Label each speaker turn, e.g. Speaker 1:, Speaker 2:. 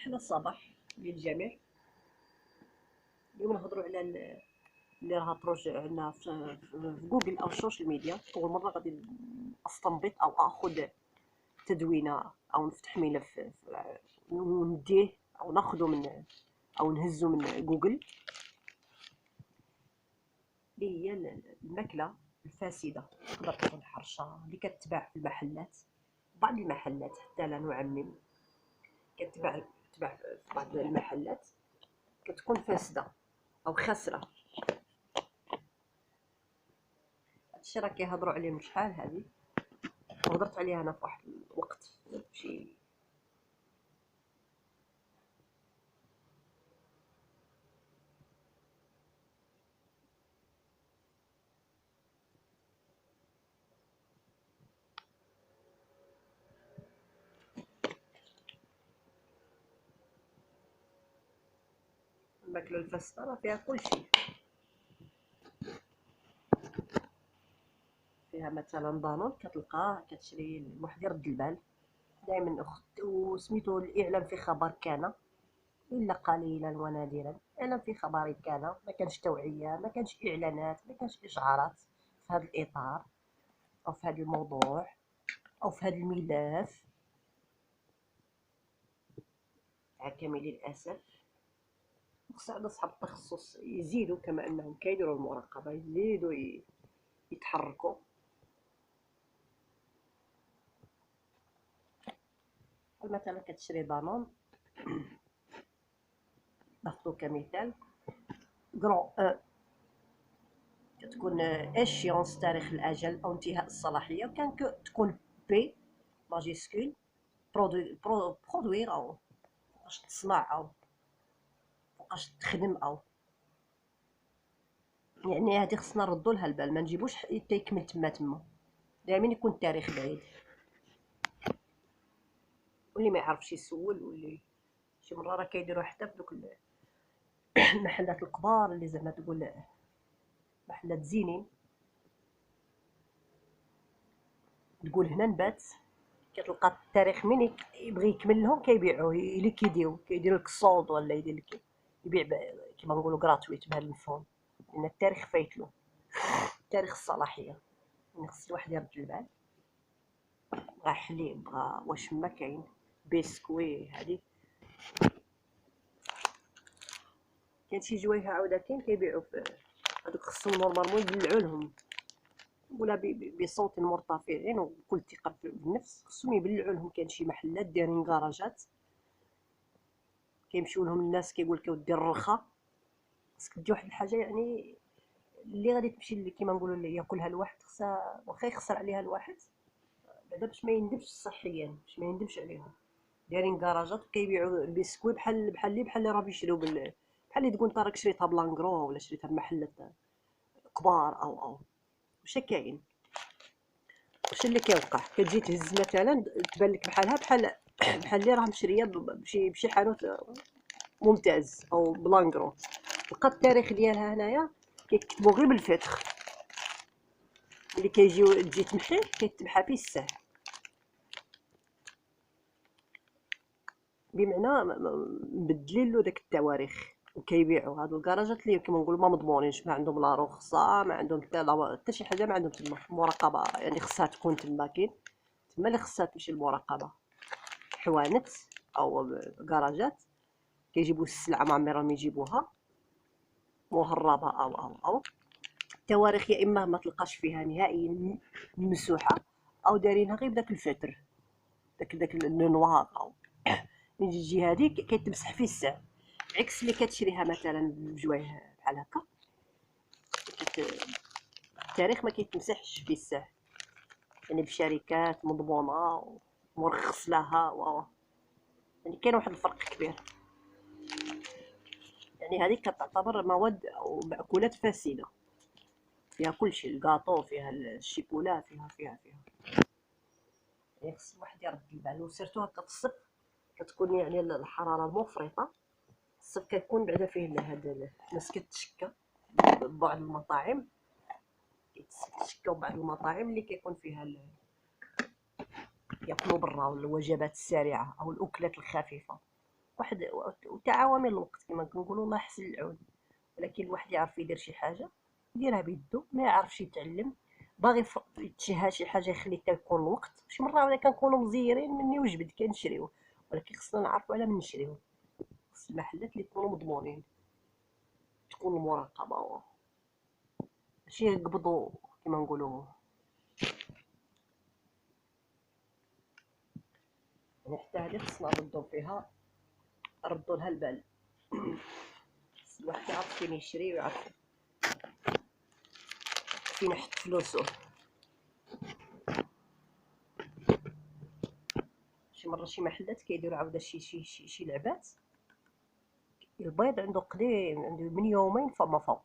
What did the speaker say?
Speaker 1: أحلى صباح للجميع. اليوم نهضروا على اللي راها تروج عندنا في جوجل أو السوشيال ميديا. أول مرة غادي أستنبط أو أخذ تدوينة أو نفتح ملف ونديه أو ناخذه من أو نهزه من جوجل، اللي هي الماكلة الفاسدة. تقدر تكون حرشة اللي كتباع في المحلات، بعض المحلات حتى لا نعمم، كتباع في بعض المحلات كتكون فاسدة أو خاسرة. هادشي راه كيهضروا عليه من شحال هادي، وهضرت عليها انا في واحد الوقت شي الماكله الفاسده راه فيها كلشي. فيها مثلا دانون كتلقاه كتشري واحد يرد البال دائما اخت وسميتو الاعلام في خبر كان الا قليلا ونادرا. اعلام في خبر كان ما كانش توعيه، ما كانش اعلانات، ما كانش اشعارات في هذا الاطار او في هذا الموضوع او في هذا الملف. مع كامل الاسف خص عند اصحاب التخصص يزيدوا، كما انهم كيديروا المراقبه يزيدوا يتحركوا. مثلا كتشري دانون، ناخذ كمثال كرون كتكون اشيونس تاريخ الاجل او انتهاء الصلاحيه، وكان تكون بي ماجيسكول برودوير او فوقاش تصنع او فوقاش تخدم او يعني هادي خصنا نردوا لها البال، ما نجيبوش حتى يكمل تما دائما يكون التاريخ بعيد. واللي ما يعرفش يسول، واللي شي مره راه كيديروا حتى في دوك المحلات الكبار اللي زعما تقول محلات زينين، تقول هنا نبات كتلقى التاريخ من يبغي يكمل لهم كيبيعوه يليكيديو، كيدير لك الصولد ولا يدير لك يبيع كيما نقولوا غراتويت بهذا المفهوم، لان التاريخ فايتلو تاريخ الصلاحيه. يعني خص الواحد يرد البال، بغا حليب بغا واش ما كاين بسكوي هادي كاين شي جوايه عاوده كاين كيبيعوا في هذوك خصهم نورمالمون يدلعوا لهم ولا بصوت مرتفع وكل ثقه بالنفس، خصهم يبلعوا لهم. كاين شي محلات دايرين كراجات كيمشيو لهم الناس كيقول لك ودي الرخا خصك دير واحد الحاجه يعني اللي غادي تمشي اللي كيما نقولوا اللي ياكلها الواحد خصها واخا يخسر عليها الواحد بعدا باش ما يندمش صحيا، باش ما يندمش عليها. دايرين كراجات كيبيعوا البسكوي بحال اللي راه بيشريو بحال اللي تقول انت راك شريتها بلانكرو ولا شريتها بمحلات كبار او واش كاين. واش اللي كيوقع كتجي تهز مثلا تبان لك بحالها بحال اللي راه مشريه بشي حانوت ممتاز او بلانكرو، تلقى التاريخ ديالها هنايا كيكتبوا غير بالفتخ، اللي كيجيو تجي تمحيه كيتبحى فيه الساعه، بمعنى مبدلين له داك التواريخ. وكيبيعوا هادو الكراجات اللي كيما نقولوا ما مضمونينش، ما عندهم لا رخصه، ما عندهم حتى شي حاجه، ما عندهم تما مراقبه يعني خصها تكون تما. كاين تما اللي خصها تمشي المراقبه، حوانت او كراجات كيجيبوا السلعه ما عمرهم يجيبوها مهربه او التواريخ يا اما ما تلقاش فيها نهائيا ممسوحه او دايرينها غير بداك الفتر، داك النوار او من الجهه هذه كيتمسح فيه الساع، عكس اللي كتشريها مثلا بجوايه بحال هكا التاريخ ما كيتمسحش فيه الساع، يعني بشركات مضمونه ومرخص لها يعني كاين واحد الفرق كبير. يعني هذه كتعتبر مواد او مأكولات فاسده، فيها كلشي، الكاطو فيها الشيكولا فيها يعني خص الواحد يرد البال. وسيرتو هكا في الصيف كتكون يعني الحراره المفرطه، الصيف كيكون بعدا فيه هذا الناس كتشكى ببعض المطاعم، كيتشكاو بعض المطاعم اللي كيكون فيها ياكلوا برا الوجبات السريعه او الاكلات الخفيفه، واحد وتا عوامل الوقت كما كنقولوا الله يحسن العون. ولكن الواحد يعرف يدير شي حاجه يديرها بيدو، ما يعرفش يتعلم باغي يتشهى شي حاجه يخلي حتى يكون الوقت. شي مره ولا كنكونوا مزيرين مني وجبد كنشريوه، ولكن خصنا نعرفوا على من نشريوه. خص المحلات اللي يكونوا مضمونين، تكون المراقبه ماشي يقبضوا كما نقولوا. يعني حتى هذه خصنا نردوا فيها، ردوا لها البال. خص الواحد يعرف فين يشري ويعرف فين يحط فلوسه. شي مره شي محلات كيديروا عاوده شي لعبات. البيض عنده قديم، عنده من يومين فما فوق.